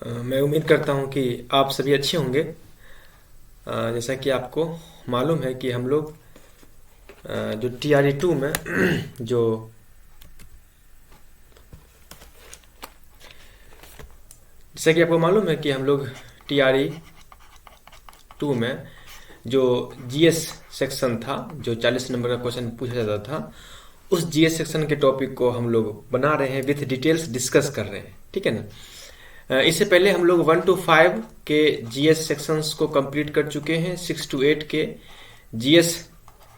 मैं उम्मीद करता हूँ कि आप सभी अच्छे होंगे। जैसा कि आपको मालूम है कि हम लोग जो TRE 2 में जो जैसा कि आपको मालूम है कि हम लोग TRE 2 में जो GS सेक्शन था, जो 40 नंबर का क्वेश्चन पूछा जाता था, उस GS सेक्शन के टॉपिक को हम लोग बना रहे हैं, विथ डिटेल्स डिस्कस कर रहे हैं। ठीक है ना। इससे पहले हम लोग 1 to 5 के GS सेक्शंस को कंप्लीट कर चुके हैं, 6 to 8 के GS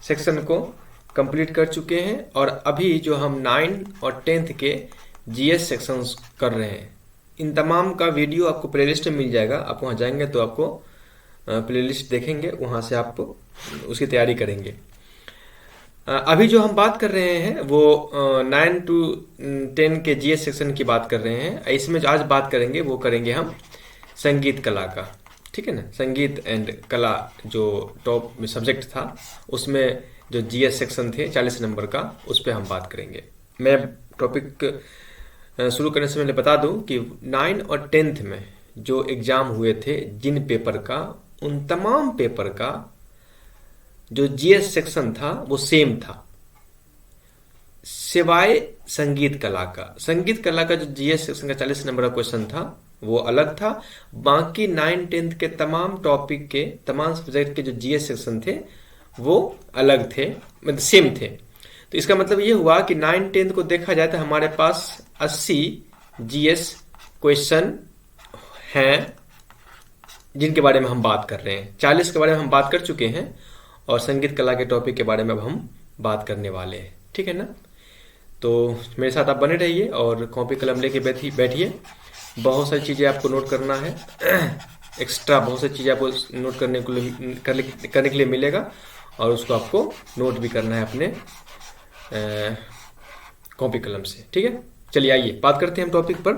सेक्शन को कंप्लीट कर चुके हैं, और अभी जो हम 9 और 10th के GS सेक्शंस कर रहे हैं, इन तमाम का वीडियो आपको प्लेलिस्ट में मिल जाएगा। आप वहाँ जाएंगे तो आपको प्लेलिस्ट देखेंगे, वहाँ से आप उसकी तैयारी करेंगे। अभी जो हम बात कर रहे हैं वो 9 to 10 के GS सेक्शन की बात कर रहे हैं। इसमें जो आज बात करेंगे वो करेंगे हम संगीत कला का। ठीक है ना। संगीत एंड कला जो टॉप में सब्जेक्ट था, उसमें जो GS सेक्शन थे 40 नंबर का, उस पर हम बात करेंगे। मैं टॉपिक शुरू करने से पहले बता दूं कि 9 और 10th में जो एग्ज़ाम हुए थे जिन पेपर का, उन तमाम पेपर का जो GS सेक्शन था वो सेम था, सिवाय संगीत कला का। संगीत कला का जो GS सेक्शन का 40 नंबर का क्वेश्चन था वो अलग था। बाकी 9 10th के तमाम टॉपिक के, तमाम सब्जेक्ट के जो GS सेक्शन थे वो अलग थे, मतलब सेम थे। तो इसका मतलब ये हुआ कि 9 10th को देखा जाए तो हमारे पास 80 GS क्वेश्चन हैं जिनके बारे में हम बात कर रहे हैं। 40 के बारे में हम बात कर चुके हैं, और संगीत कला के टॉपिक के बारे में अब हम बात करने वाले हैं। ठीक है ना। तो मेरे साथ आप बने रहिए और कॉपी कलम लेके बैठिए। बहुत सारी चीज़ें आपको नोट करना है, एक्स्ट्रा बहुत सारी चीज़ें आपको नोट करने के लिए मिलेगा, और उसको आपको नोट भी करना है अपने कॉपी कलम से। ठीक है। चलिए आइए बात करते हैं हम टॉपिक पर।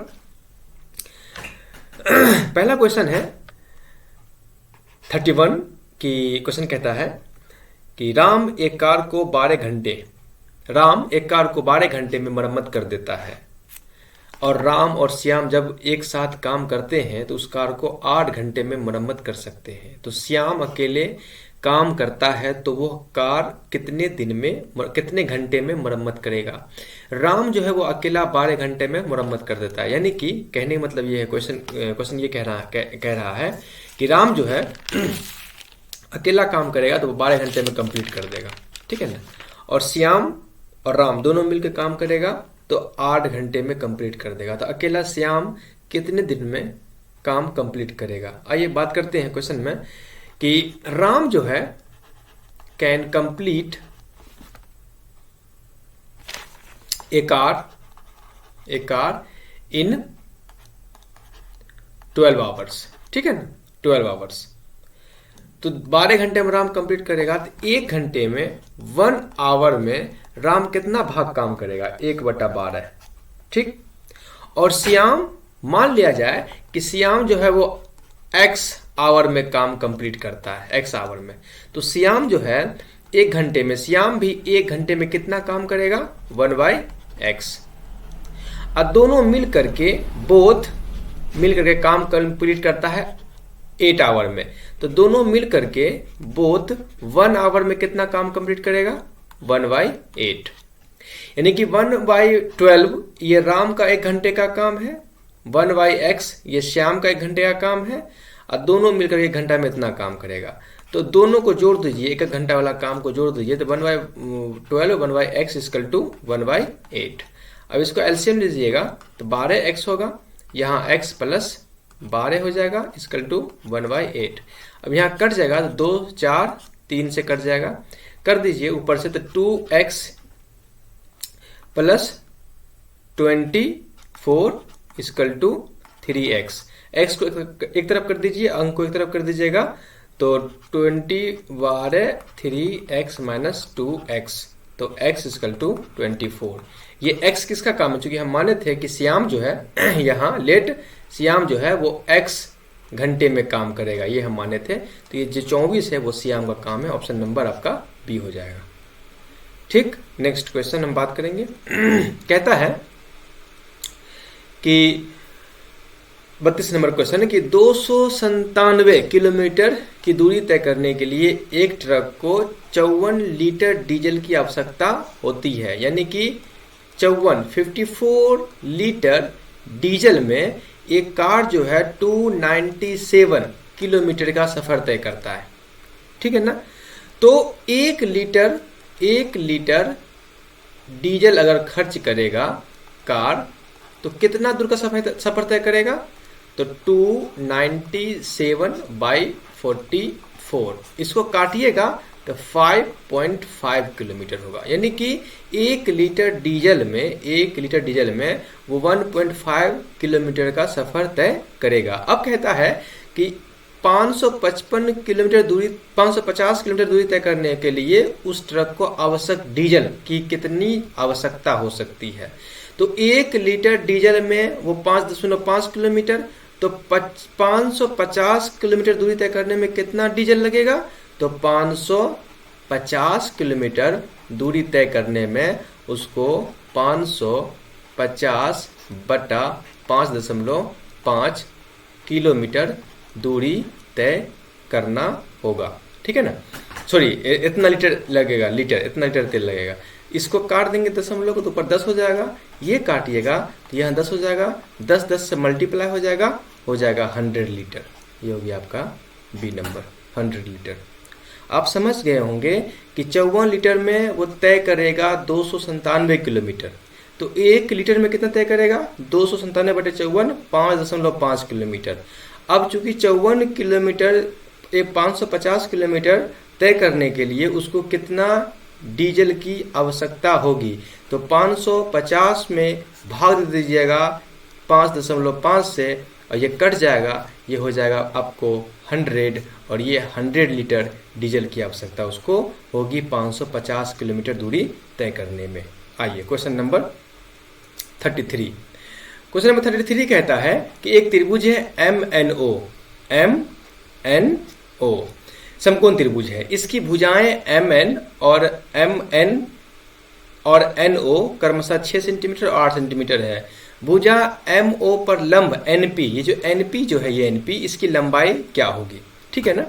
पहला क्वेश्चन है 31 की। क्वेश्चन कहता है कि राम एक कार को 12 घंटे में मरम्मत कर देता है, और राम और श्याम जब एक साथ काम करते हैं तो उस कार को 8 घंटे में मरम्मत कर सकते हैं। तो श्याम अकेले काम करता है तो वो कार कितने घंटे में मरम्मत करेगा। राम जो है वो अकेला 12 घंटे में मरम्मत कर देता है। यानी कि कहने का मतलब ये है, क्वेश्चन ये कह रहा है कि राम जो है अकेला काम करेगा तो वो 12 घंटे में कंप्लीट कर देगा। ठीक है ना। और श्याम और राम दोनों मिलकर काम करेगा तो 8 घंटे में कंप्लीट कर देगा। तो अकेला श्याम कितने दिन में काम कंप्लीट करेगा। आइए बात करते हैं क्वेश्चन में कि राम जो है can complete A car in 12 hours. ठीक है ना। 12 आवर्स। तो 12 घंटे में राम कंप्लीट करेगा, तो 1 घंटे में 1 आवर में राम कितना भाग काम करेगा, 1/12। ठीक। और श्याम, मान लिया जाए कि श्याम जो है वो x आवर में काम कंप्लीट करता है, x आवर में, तो श्याम जो है 1 घंटे में, श्याम भी 1 घंटे में कितना काम करेगा, 1/x। और दोनों मिल करके काम कंप्लीट करता है 8 आवर में। तो दोनों मिल करके 1 आवर में कितना काम कंप्लीट करेगा, 1/8। यानी कि 1/12 ये राम का 1 घंटे का काम है, 1/x ये श्याम का 1 घंटे का काम है, और दोनों मिलकर 1 घंटा में इतना काम करेगा। तो दोनों को जोड़ दीजिए, 1 घंटा वाला काम को जोड़ दीजिए, तो 1/12 1/x = 1/8। अब इसको एलसीएम लीजिएगा तो 12x होगा, यहाँ x + 12 हो जाएगा, = 1/8। अब यहाँ कट जाएगा तो 2 4 3 से कट जाएगा, कर दीजिए ऊपर से, तो 2x + 24 = 3x। x को एक तरफ कर दीजिए, अंक को एक तरफ कर दीजिएगा, तो 20 12 3x - 2x, तो x = 24। ये x किसका काम है, चूंकि हम माने थे कि श्याम जो है यहाँ श्याम जो है वो x घंटे में काम करेगा, ये हम माने थे। तो ये जो 24 है वो श्याम का काम है। ऑप्शन नंबर आपका बी हो जाएगा। ठीक। नेक्स्ट क्वेश्चन हम बात करेंगे। कहता है कि 32 नंबर क्वेश्चन है कि 297 किलोमीटर की दूरी तय करने के लिए एक ट्रक को 54 लीटर डीजल की आवश्यकता होती है। यानी कि 54 लीटर डीजल में एक कार जो है 297 किलोमीटर का सफर तय करता है। ठीक है ना। तो एक लीटर डीजल अगर खर्च करेगा कार, तो कितना दूर का सफर तय करेगा? तो 297/44, इसको काटिएगा तो 5.5 किलोमीटर होगा। यानी कि एक लीटर डीजल में वो 1.5 किलोमीटर का सफर तय करेगा। अब कहता है कि 550 किलोमीटर दूरी तय करने के लिए उस ट्रक को आवश्यक डीजल की कितनी आवश्यकता हो सकती है? तो एक लीटर डीजल में वो 5.5 किलोमीटर, तो 550 किलोमीटर दूरी तय करने में कितना डीजल लगेगा? तो 550 किलोमीटर दूरी तय करने में उसको 550 बटा 5.5 किलोमीटर दूरी तय करना होगा। ठीक है ना। सॉरी, इतना लीटर लगेगा, इतना लीटर तेल लगेगा। इसको काट देंगे दशमलव को तो ऊपर 10 हो जाएगा, ये काटिएगा तो यहाँ 10 हो जाएगा, 10 से मल्टीप्लाई हो जाएगा 100 लीटर। ये हो गया आपका बी नंबर, 100 लीटर। आप समझ गए होंगे कि 54 लीटर में वो तय करेगा 297 किलोमीटर। तो एक लीटर में कितना तय करेगा? 297 बटे 54, 5.5 किलोमीटर। अब चूंकि 54 किलोमीटर 550 किलोमीटर तय करने के लिए उसको कितना डीजल की आवश्यकता होगी? तो 550 में भाग दे दीजिएगा 5.5 से, और ये कट जाएगा, ये हो जाएगा आपको 100, और ये 100 लीटर डीजल की आवश्यकता उसको होगी 550 किलोमीटर दूरी तय करने में। आइए क्वेश्चन नंबर 33। क्वेश्चन नंबर 33 कहता है कि एक त्रिभुज है MNO, समकोण त्रिभुज है। इसकी भुजाएं MN और NO क्रमशः 6 सेंटीमीटर और 8 सेंटीमीटर है। भुजा MO पर लंब NP, ये जो NP जो है, ये NP, इसकी लंबाई क्या होगी? ठीक है ना।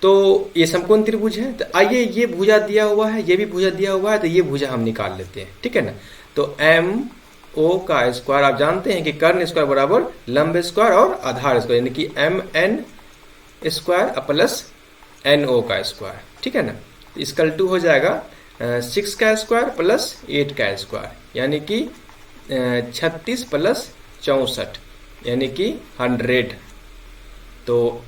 तो ये समकोण त्रिभुज है। तो आइए, ये भुजा दिया हुआ है, ये भी भुजा दिया हुआ है, तो ये भुजा हम निकाल लेते हैं। ठीक है ना। तो MO का स्क्वायर आप जानते हैं कि कर्ण स्क्वायर बराबर लंब स्क्वायर और आधार स्क्वायर, यानी कि MN स्क्वायर प्लस NO का स्क्वायर। ठीक है ना। इसका 2 हो जाएगा 6 का स्क्वायर प्लस 8 का स्क्वायर, यानी कि 36 प्लस 64, यानी कि 100।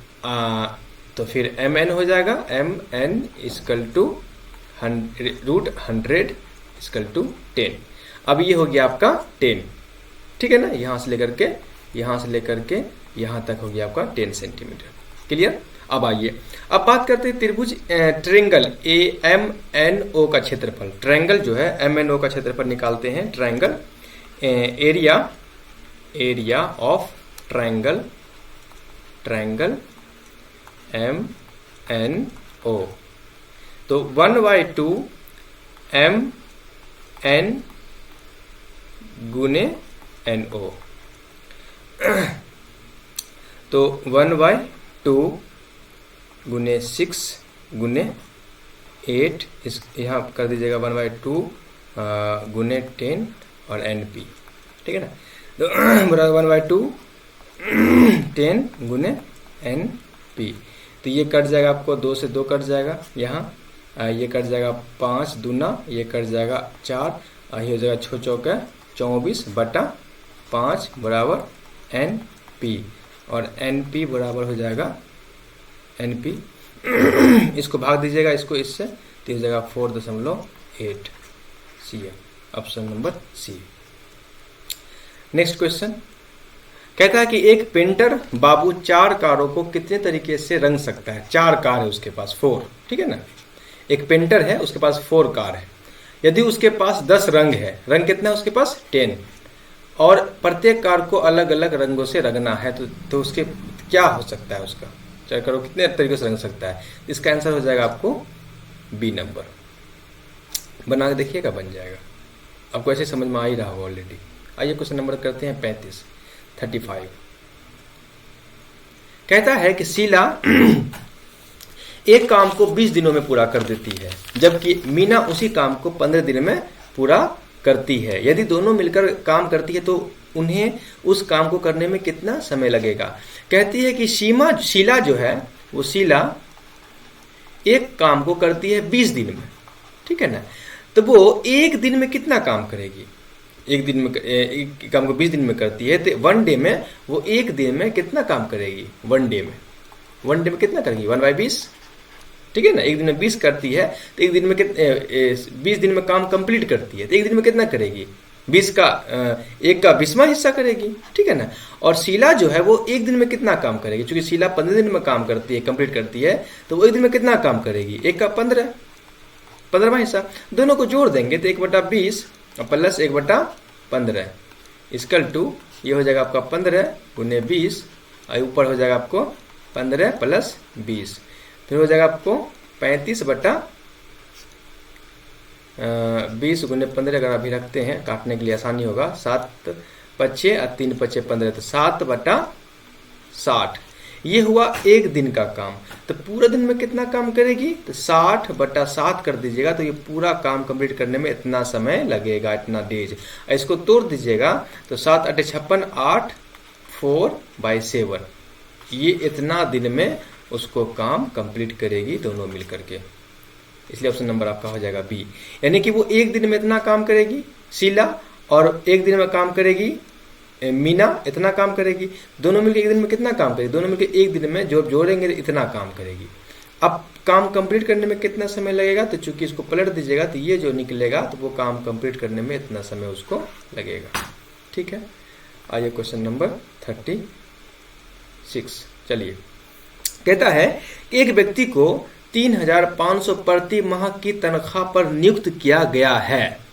तो फिर MN हो जाएगा MN √100 = 10। अब ये हो गया आपका 10। ठीक है ना। यहाँ से लेकर के यहाँ तक हो गया आपका 10 सेंटीमीटर। क्लियर। अब आइए, अब बात करते हैं त्रिभुज ट्रायंगल AMNO का क्षेत्रफल। ट्रायंगल जो है MNO का क्षेत्रफल निकालते हैं। Triangle area of triangle MNO, तो 1/2 MN गुने NO, तो 1/2 गुने 6 गुने 8, इस यहाँ कर दीजिएगा 1/2 गुने 10 और NP। ठीक है ना। तो 1/2 10 गुने NP, तो ये कट जाएगा आपको, 2 से 2 कट जाएगा यहाँ, ये कट जाएगा 5 दूना, ये कट जाएगा 4, ये हो जाएगा 6 चौका 24 बटा 5 बराबर NP, और NP बराबर हो जाएगा NP इसको भाग दीजिएगा इसको इससे, तो हो जाएगा 4.8 CM, option number C. Next question कहता है कि एक पेंटर बाबू 4 कारों को कितने तरीके से रंग सकता है? 4 कार है उसके पास, 4। ठीक है ना। एक पेंटर है, उसके पास 4 कार है। यदि उसके पास 10 रंग है, रंग कितना है उसके पास? 10, और प्रत्येक कार को अलग अलग रंगों से रंगना है, तो उसके क्या हो सकता है? उसका 4 कारों कितने तरीके से रंग सकता है? इसका आंसर हो जाएगा आपको बी नंबर। बना के देखिएगा, बन जाएगा। आपको ऐसे समझ में आ ही रहा हो ऑलरेडी। आइए क्वेश्चन नंबर करते हैं 35। कहता है कि शीला एक काम को 20 दिनों में पूरा कर देती है, जबकि मीना उसी काम को 15 दिन में पूरा करती है। यदि दोनों मिलकर काम करती है तो उन्हें उस काम को करने में कितना समय लगेगा। कहती है कि शीला जो है वो शीला एक काम को करती है 20 दिन में, ठीक है ना। तो वो एक दिन में कितना काम करेगी, एक काम को 20 दिन में करती है, तो वन डे में वो एक दिन में कितना काम करेगी। वन डे में कितना करेगी, 1/20, ठीक है ना। एक दिन में 20 करती है तो एक दिन में 20 दिन में काम कंप्लीट करती है, तो एक दिन में कितना करेगी, 20 का 1 का 20वां हिस्सा करेगी, ठीक है ना। और शीला जो है वो एक दिन में कितना काम करेगी, क्योंकि शीला 15 दिन में काम करती है, कंप्लीट करती है, तो वो एक दिन में कितना काम करेगी, 1 का 15वां हिस्सा। दोनों को जोड़ देंगे तो 1/20 प्लस 1/15 इक्वल टू ये हो जाएगा आपका 15 गुने 20, और ऊपर हो जाएगा आपको 15 प्लस 20, फिर हो जाएगा आपको 35/20 गुने 15। अगर अभी रखते हैं काटने के लिए आसानी होगा, 7 पच्चे और 3 पच्चे 15, तो 7/60। ये हुआ एक दिन का काम। तो पूरा दिन में कितना काम करेगी, तो 60/7 कर दीजिएगा, तो ये पूरा काम कंप्लीट करने में इतना समय लगेगा, इतना डेज। इसको तोड़ दीजिएगा तो 7 × 56 8 4/7, ये इतना दिन में उसको काम कंप्लीट करेगी दोनों मिल करके। इसलिए ऑप्शन नंबर आपका हो जाएगा बी। यानी कि वो एक दिन में इतना काम करेगी शीला, और एक दिन में काम करेगी मीना, इतना काम करेगी। दोनों मिलकर एक दिन में कितना काम करेगी, दोनों मिलकर एक दिन में जोड़ेंगे इतना काम करेगी। अब काम कंप्लीट करने में कितना समय लगेगा, तो चूंकि इसको पलट दीजिएगा तो ये जो निकलेगा तो वो काम कंप्लीट करने में इतना समय उसको लगेगा, ठीक है। आइए क्वेश्चन नंबर 36। चलिए, कहता है कि एक व्यक्ति को 3,500 प्रति माह की तनख्वाह पर नियुक्त किया गया है,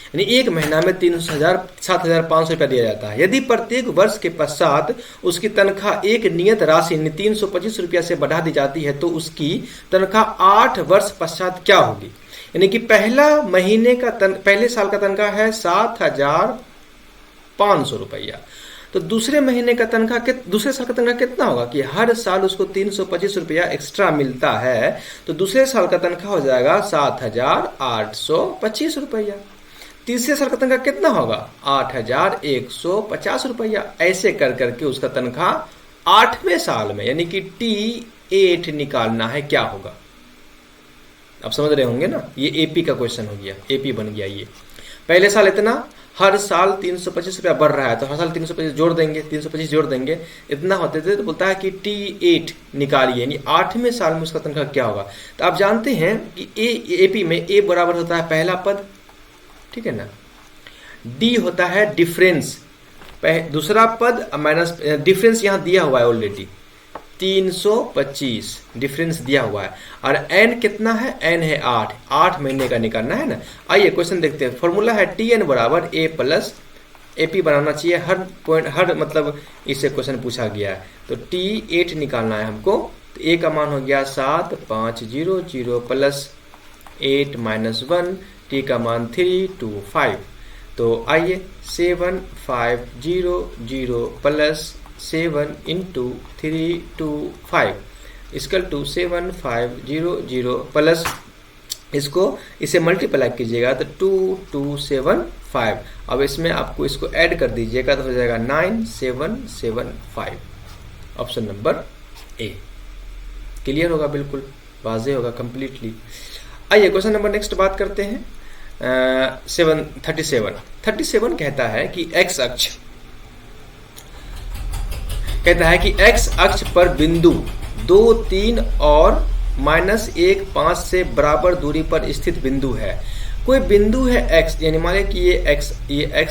यानी एक महीना में 7,500 रुपया दिया जाता है। यदि प्रत्येक वर्ष के पश्चात उसकी तनख्वाह एक नियत राशि 325 रुपया से बढ़ा दी जाती है, तो उसकी तनख्वाह 8 वर्ष पश्चात क्या होगी। यानी कि पहले साल का तनख्वाह है 7,500 रुपया, तो दूसरे साल का तनख्वाह कितना होगा कि हर साल उसको 325 रुपया एक्स्ट्रा मिलता है, तो दूसरे साल का तनख्वाह हो जाएगा 7,825 रुपया। तीसरे साल का तनख्वाह कितना होगा 8,150 रुपया। ऐसे कर करके उसका तनख्वाह 8वें साल में यानी कि T8 निकालना है, क्या होगा। आप समझ रहे होंगे ना, ये एपी का क्वेश्चन हो गया, एपी बन गया। ये पहले साल इतना, हर साल 325 रुपया बढ़ रहा है, तो हर साल 325 जोड़ देंगे, 325 जोड़ देंगे, इतना होते थे। तो बोलता है कि T8 निकालिए, यानी 8वें साल में उसका तनख्वाह क्या होगा। तो आप जानते हैं कि एपी में ए बराबर होता है पहला पद, ठीक है ना, डी होता है डिफरेंस, दूसरा पद माइनस डिफरेंस यहां दिया हुआ है ऑलरेडी 325 डिफरेंस दिया हुआ है, और एन कितना है, एन है 8 महीने का निकालना है ना। आइए क्वेश्चन देखते हैं। फॉर्मूला है TN बराबर A प्लस AP बनाना चाहिए हर पॉइंट, हर मतलब इससे क्वेश्चन पूछा गया है। तो T8 निकालना है हमको, तो A का मान हो गया 7,500 प्लस 8 माइनस 1, T का मान 325। तो आइए 7,500 प्लस 7 × 325 इक्वल टू 7,500 प्लस इसे मल्टीप्लाई कीजिएगा तो 2,275। अब इसमें आपको इसको ऐड कर दीजिएगा तो हो जाएगा 9,775। ऑप्शन नंबर ए क्लियर होगा, बिल्कुल वाज़ेह होगा कंप्लीटली। आइए क्वेश्चन नंबर नेक्स्ट बात करते हैं। 37 कहता है कि x अक्ष पर बिंदु 2, 3 और -1, 5 से बराबर दूरी पर स्थित बिंदु है। कोई बिंदु है x, यानी मान लें कि ये x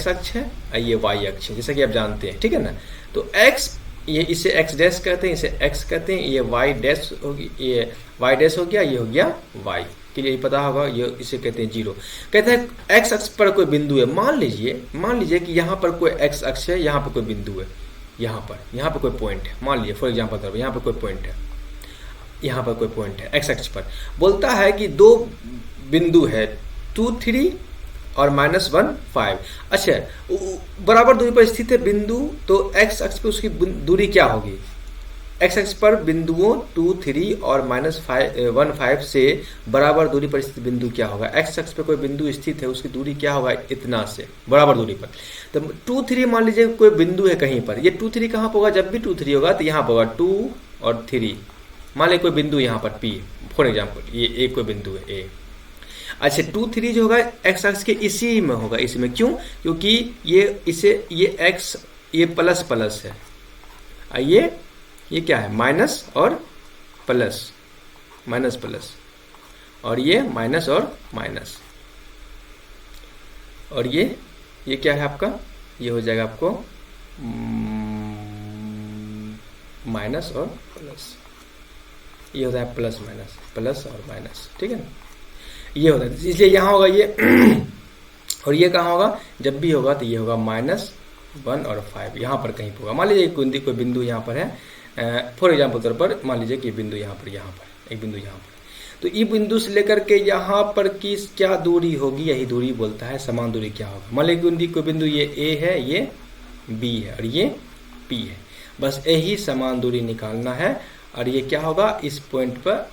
अक्ष है, ये y अक्ष है, जैसा कि आप जानते हैं, ठीक है ना। तो x, ये इसे x डैश कहते हैं, इसे x कहते हैं, ये y डैश होगी, ये y डैश हो गया, ये हो गया y के लिए पता होगा, ये इसे कहते हैं 0। कहते हैं x अक्ष पर कोई बिंदु है। मान लीजिए कि यहाँ पर कोई x अक्ष है, यहाँ पर कोई बिंदु है, यहाँ पर कोई पॉइंट है। मान लीजिए फॉर एग्जांपल यहाँ पर कोई पॉइंट है, यहाँ पर कोई पॉइंट है x अक्ष पर। बोलता है कि दो बिंदु है 2, 3 और -1, 5। अच्छा, बराबर दूरी पर स्थित है बिंदु, तो x अक्ष पे उसकी दूरी क्या होगी, एक्स एक्स पर बिंदुओं 2, 3 और -1, 5 से बराबर दूरी पर स्थित बिंदु क्या होगा। एक्स एक्स पर कोई बिंदु स्थित है, उसकी दूरी क्या होगा, इतना से बराबर दूरी पर। तो 2, 3 मान लीजिए कोई बिंदु है कहीं पर, ये 2, 3 कहाँ पर होगा, जब भी 2, 3 होगा तो यहाँ पर होगा 2 और 3। मान लीजिए कोई बिंदु यहाँ पर P, फॉर एग्जाम्पल ये एक कोई बिंदु है A। अच्छा 2, 3 जो होगा एक्स एक्स के इसी में होगा, इसी में, क्यों, क्योंकि ये एक्स ये प्लस प्लस है, ये क्या है, माइनस और प्लस, माइनस प्लस, और ये माइनस और माइनस, और ये क्या है आपका, ये हो जाएगा आपको माइनस और प्लस, ये होता है प्लस माइनस, प्लस और माइनस, ठीक है ना, ये होता है, इसलिए यहाँ होगा ये और ये कहाँ होगा, जब भी होगा तो ये होगा -1 और 5, यहाँ पर कहीं पर होगा। मान लीजिए कोई बिंदु यहाँ पर है, फॉर एग्जाम्पल तौर पर मान लीजिए कि बिंदु यहाँ पर एक बिंदु यहाँ पर, तो ये बिंदु से लेकर के यहाँ पर की क्या दूरी होगी, यही दूरी बोलता है समान दूरी क्या होगा। मान लीजिए कोई बिंदु ये A है, ये B है और ये P है, बस यही समान दूरी निकालना है, और ये क्या होगा, इस पॉइंट पर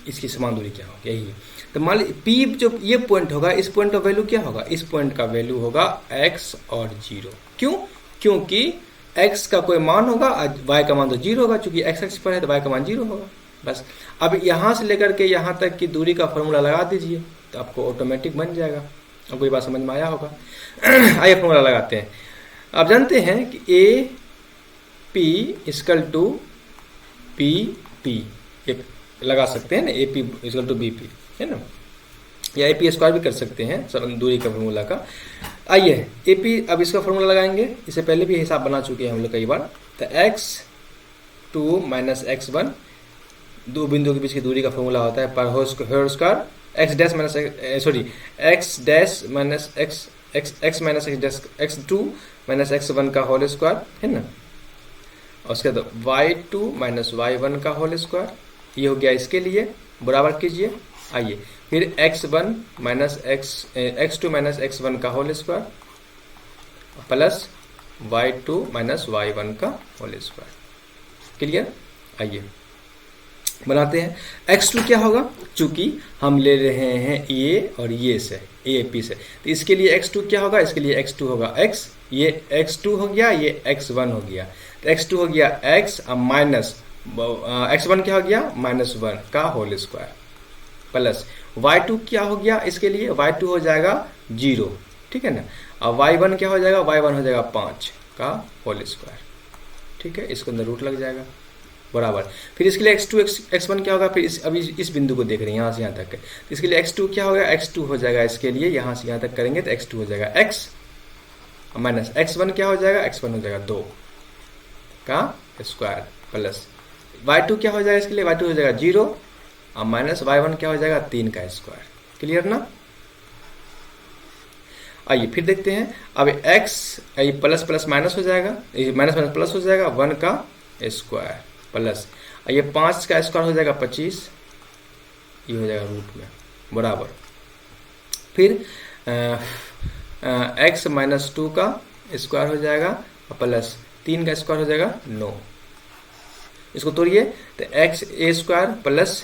इसकी समान दूरी क्या होगी, यही। तो मान लीजिए P जो ये पॉइंट होगा, इस पॉइंट का वैल्यू क्या होगा, इस पॉइंट का वैल्यू होगा x और 0, क्यों, क्योंकि x का कोई मान होगा, y का मान तो 0 होगा, क्योंकि x एक्स पर है तो y का मान 0 होगा। बस अब यहाँ से लेकर के यहाँ तक की दूरी का फॉर्मूला लगा दीजिए, तो आपको ऑटोमेटिक बन जाएगा। आपको ये बात समझ में आया होगा। आइए फॉर्मूला लगाते हैं। आप जानते हैं कि A P equal to P P, ये लगा सकते हैं ना, A P equal to B P, है ना, या ए पी स्क्वायर भी कर सकते हैं दूरी का फॉर्मूला का। आइए ए पी, अब इसका फॉर्मूला लगाएंगे, इससे पहले भी हिसाब बना चुके हैं हम लोग कई बार। तो x2 माइनस x1, दो बिंदुओं के बीच की दूरी का फॉर्मूला होता है पर whole square x dash minus x dash minus x minus x dash x2 minus x1 का होल स्क्वायर, है ना, और उसके बाद y2 माइनस y1 का होल स्क्वायर, ये हो गया इसके लिए, बराबर कीजिए। आइए फिर x1 minus x2 minus x1 का whole square plus y2 minus y1 का होल स्क्वायर, क्लियर। आइए बनाते हैं। x2 क्या होगा, चूंकि हम ले रहे हैं ये और ये से, ए पी से, तो इसके लिए x2 क्या होगा, इसके लिए x2 होगा x, ये x2 हो गया, ये x1 हो गया, तो x2 हो गया x माइनस x1 क्या हो गया, -1 का होल स्क्वायर प्लस y2 क्या हो गया, इसके लिए y2 हो जाएगा 0, ठीक है ना, और y1 क्या हो जाएगा, y1 हो जाएगा 5 का होल स्क्वायर, ठीक है, इसके अंदर रूट लग जाएगा, बराबर। फिर इसके लिए x2 x1 क्या होगा, फिर अभी इस बिंदु को देख रहे हैं यहाँ से यहाँ तक, तो इसके लिए x2 क्या होगा, x2 हो जाएगा, इसके लिए यहाँ से यहाँ तक करेंगे तो x2 हो जाएगा x माइनस x1 क्या हो जाएगा, x1 हो जाएगा 2 का स्क्वायर प्लस y2 क्या हो जाएगा, इसके लिए y2 हो जाएगा 0 और माइनस y1 क्या हो जाएगा 3 का स्क्वायर, क्लियर ना। आइए फिर देखते हैं। अब x प्लस प्लस माइनस हो जाएगा, माइनस माइनस प्लस हो जाएगा 1 का स्क्वायर प्लस ये 5 का स्क्वायर हो जाएगा 25, ये हो जाएगा रूट में, बराबर। फिर x माइनस 2 का स्क्वायर हो जाएगा प्लस 3 का स्क्वायर हो जाएगा 9, इसको तोड़िए तो x a square plus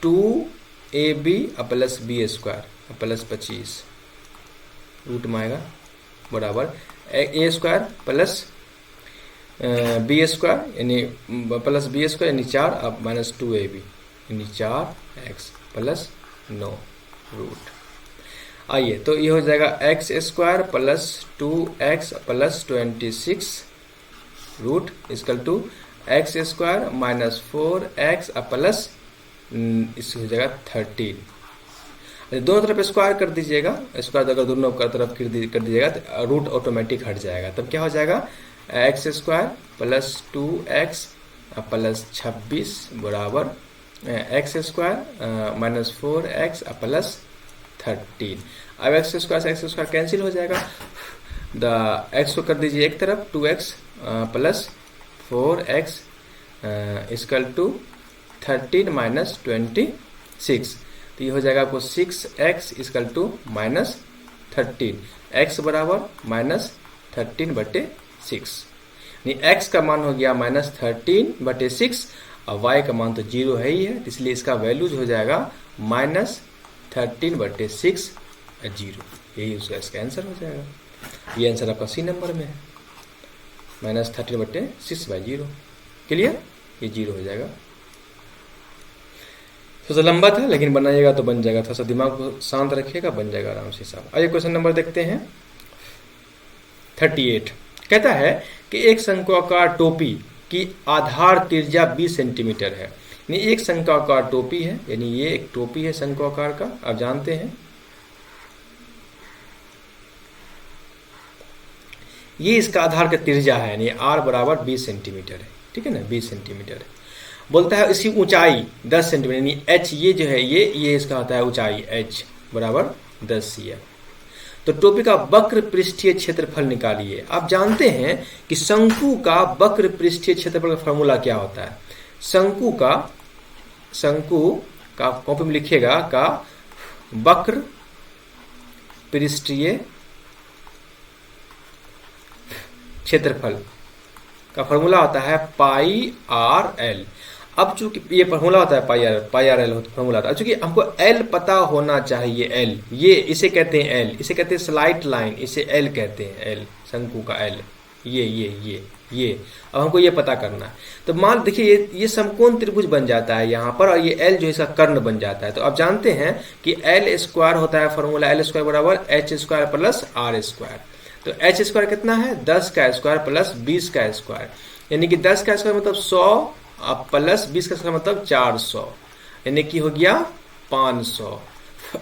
2ab plus b square plus 25 root में आएगा, बराबर a square plus B square यानी प्लस बी स्क्वायर यानी 4 अब माइनस 2ab यानी 4x प्लस 9 रूट। आइए तो ये हो जाएगा x square plus 2x plus 26 root equal to X square minus 4x plus इससे हो जाएगा 13। दोनों तरफ स्क्वायर कर दीजिएगा, स्क्वायर अगर दोनों तरफ कर दीजिएगा तो रूट ऑटोमेटिक हट जाएगा, तब क्या हो जाएगा x square plus 2x plus 26 बराबर x square minus 4x plus 13। अब एक्स स्क्वायर से एक्स स्क्वायर कैंसिल हो जाएगा, द एक्स को कर दीजिए एक तरफ 2x plus 4x equal to 13 minus 26, तो ये हो जाएगा आपको 6x equal to minus 13, x बराबर माइनस 13/6। यानी x का मान हो गया -13/6 और y का मान तो 0 है ही है, इसलिए इसका वैल्यूज हो जाएगा -13/6 0। यही उसका इसका आंसर हो जाएगा। ये आंसर आपका सी नंबर में है, -13/6/0। क्लियर, ये 0 हो जाएगा। थोड़ा सा लंबा था लेकिन बनाइएगा तो बन जाएगा, थोड़ा सा दिमाग को शांत रखिएगा, बन जाएगा आराम से हिसाब। आइए क्वेश्चन नंबर देखते हैं 38। कहता है कि एक शंक्वाकार टोपी की आधार त्रिज्या 20 सेंटीमीटर है। यानी एक शंक्वाकार टोपी है, यानी ये एक टोपी है शंक्वाकार का, आप जानते हैं। ये इसका आधार का त्रिज्या है, यानी r बराबर 20 सेंटीमीटर है, ठीक है ना, 20 सेंटीमीटर है। बोलता है इसकी ऊंचाई 10 सेंटीमीटर, यानी h ये जो है ये इसका होता है ऊंचाई, h बराबर 10 cm। तो टोपी का वक्र पृष्ठीय क्षेत्रफल निकालिए। आप जानते हैं कि शंकु का वक्र पृष्ठीय क्षेत्रफल का फॉर्मूला क्या होता है। शंकु का कॉपी में लिखिएगा, का वक्र पृष्ठीय क्षेत्रफल का फॉर्मूला होता है पाई आर एल। अब चूंकि ये फॉर्मूला होता है पाई आर एल फॉर्मूला होता है, चूंकि हमको एल पता होना चाहिए। एल ये इसे कहते हैं, एल इसे कहते हैं स्लाइट लाइन, इसे एल कहते हैं, एल शंकु का एल, ये अब हमको ये पता करना है। तो मान देखिए ये समकोण त्रिभुज बन जाता है यहाँ पर, और ये एल जो है इसका कर्ण बन जाता है। तो आप जानते हैं कि एल स्क्वायर होता है फॉर्मूला, एल स्क्वायर बराबर H square plus R square. तो एच स्क्वायर कितना है, 10 का स्क्वायर प्लस 20 का स्क्वायर, यानी कि 10 का स्क्वायर मतलब 100 प्लस 20 का स्क्वायर मतलब 400, यानी कि हो गया 500।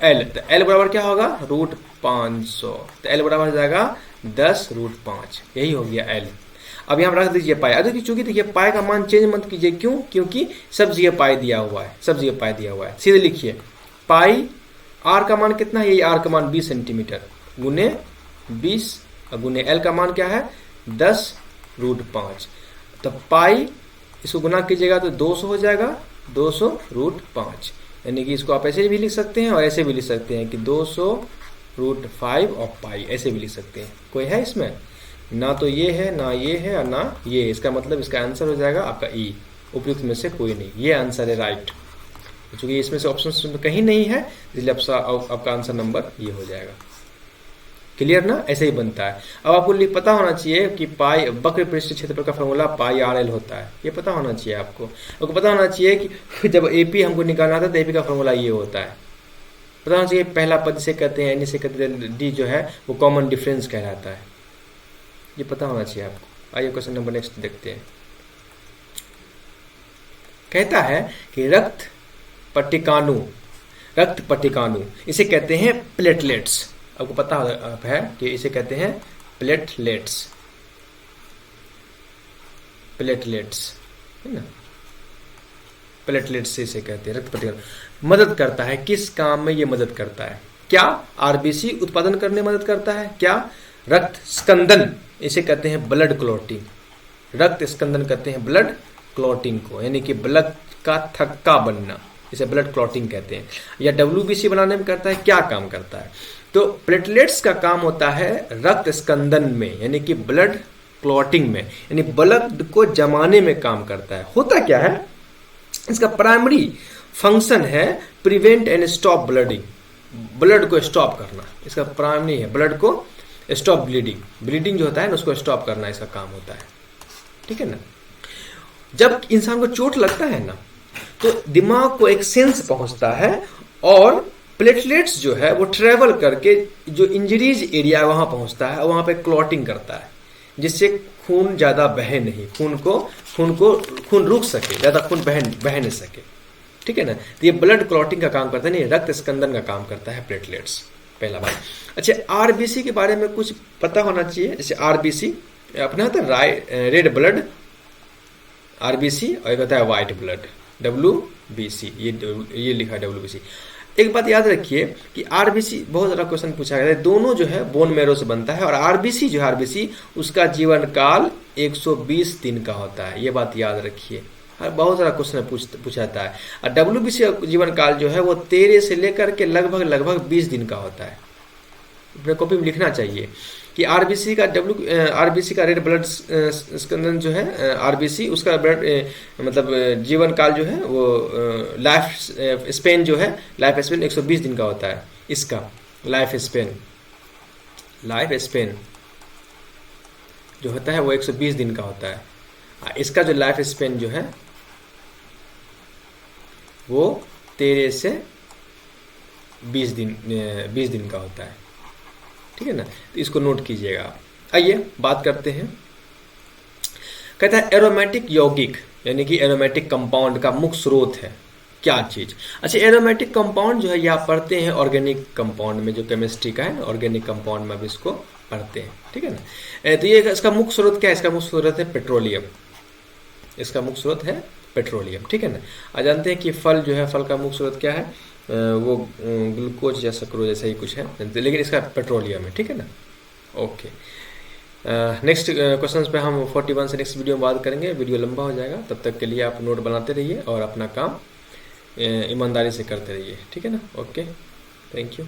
एल तो एल बराबर क्या होगा, √500। तो एल बराबर हो जाएगा 10√5, यही हो गया एल। अब यहाँ रख दीजिए पाई। अगर चूंकि देखिए पाई का मान चेंज मत कीजिए, क्यों, क्योंकि सब जगह पाई दिया हुआ है, सब जगह पाई दिया हुआ है। सीधे लिखिए पाई आर का मान कितना है, ये आर का मान 20 सेंटीमीटर गुने 20 गुने एल का मान क्या है 10√5। तो पाई इसको गुना कीजिएगा तो 200 हो जाएगा, 200√5, यानी कि इसको आप ऐसे भी लिख सकते हैं और ऐसे भी लिख सकते हैं कि 200√5 और पाई, ऐसे भी लिख सकते हैं। कोई है इसमें, ना तो ये है ना ये है और ना ये, इसका मतलब इसका आंसर हो जाएगा आपका ई। उपयुक्त में से कोई नहीं, ये आंसर है राइट। चूंकि इसमें से ऑप्शन कहीं नहीं है, इसलिए आपका आंसर नंबर ये हो जाएगा। क्लियर ना, ऐसे ही बनता है। अब आपको पता होना चाहिए कि पाई वक्र पृष्ठ क्षेत्रफल का फॉर्मूला पाई आर एल होता है, ये पता होना चाहिए आपको पता होना चाहिए कि जब एपी हमको निकालना था तो एपी का फॉर्मूला ये होता है। पता होना चाहिए पहला पद से कहते हैं, एन से कहते हैं, डी जो है वो कॉमन डिफरेंस कहलाता है, ये पता होना चाहिए आपको। आइए क्वेश्चन नंबर नेक्स्ट देखते हैं। कहता है कि रक्त पट्टिकाणु इसे कहते हैं प्लेटलेट्स। आपको पता है कि इसे कहते हैं प्लेटलेट्स, है ना, प्लेटलेट्स से इसे कहते हैं। रक्त पट्टिकाणु मदद करता है, किस काम में ये मदद करता है? क्या आरबीसी उत्पादन करने में मदद करता है? क्या रक्त स्कंदन, इसे कहते हैं ब्लड क्लॉटिंग। रक्त स्कंदन कहते हैं ब्लड क्लॉटिंग को, यानी कि ब्लड का थक्का बनना, इसे ब्लड क्लॉटिंग कहते हैं। या डब्ल्यूबीसी बनाने में करता है, क्या काम करता है? तो प्लेटलेट्स का काम होता है रक्त स्कंदन में, यानी कि ब्लड क्लॉटिंग में, यानी ब्लड को जमाने में काम करता है। होता क्या है, इसका प्राइमरी फंक्शन है prevent and stop blooding, blood को स्टॉप करना इसका प्राइमरी है। ब्लड को स्टॉप ब्लीडिंग जो होता है ना, उसको स्टॉप करना इसका काम होता है, ठीक है ना। जब इंसान को चोट लगता है ना, तो दिमाग को एक सेंस पहुंचता है और प्लेटलेट्स जो है वो ट्रेवल करके जो इंजरीज एरिया है वहां पहुंचता है और वहां पे क्लॉटिंग करता है, जिससे खून ज्यादा बहे नहीं, खून रुक सके, ज्यादा खून बह नहीं सके, ठीक है ना। तो ये ब्लड क्लॉटिंग का काम करता है, नहीं रक्त स्कंदन का काम करता है प्लेटलेट्स, पहला बात। अच्छा, आरबीसी के बारे में कुछ पता होना चाहिए। जैसे आरबीसी अपना होता है रेड ब्लड आरबीसी, और एक होता है व्हाइट ब्लड डब्ल्यूबीसी, ये लिखा है डब्ल्यूबीसी। एक बात याद रखिए कि आरबीसी, बहुत सारा क्वेश्चन पूछा गया है, दोनों जो है बोन मैरो से बनता है, और आरबीसी जो है आरबीसी उसका जीवन काल 120 दिन का होता है, ये बात याद रखिए। बहुत सारा क्वेश्चन पूछा जाता है। और डब्ल्यूबीसी जीवन काल जो है वो 13 से लेकर के लगभग 20 दिन का होता है। अपने कॉपी में लिखना चाहिए कि आरबीसी का आरबीसी का रेड ब्लड स्पंदन जो है, आरबीसी उसका ब्लड मतलब जीवन काल जो है वो लाइफ स्पेन जो है, लाइफ स्पेन 120 दिन का होता है। इसका लाइफ स्पेन जो होता है वो 120 दिन का होता है। इसका जो लाइफ स्पेन जो है वो 13 से 20 दिन का होता है, ठीक है ना। तो इसको नोट कीजिएगा आप। आइए बात करते हैं। कहता है एरोमेटिक यौगिक यानी कि एरोमेटिक कंपाउंड का मुख्य स्रोत है क्या चीज। अच्छा, एरोमेटिक कंपाउंड जो है ये आप पढ़ते हैं ऑर्गेनिक कंपाउंड में, जो केमिस्ट्री का है ऑर्गेनिक कंपाउंड में भी इसको पढ़ते हैं, ठीक है ना। तो ये इसका मुख्य स्रोत क्या है? इसका मुख्य स्रोत है पेट्रोलियम। इसका मुख्य स्रोत है पेट्रोलियम, ठीक है ना। आज जानते हैं कि फल जो है, फल का मुख्य स्रोत क्या है? वो ग्लूकोज या सक्रोज जैसा ही कुछ है, लेकिन इसका पेट्रोलियम है, ठीक है ना। ओके, नेक्स्ट क्वेश्चन पे हम 41 से नेक्स्ट वीडियो में बात करेंगे। वीडियो लंबा हो जाएगा, तब तक के लिए आप नोट बनाते रहिए और अपना काम ईमानदारी से करते रहिए, ठीक है ना। Okay, thank you.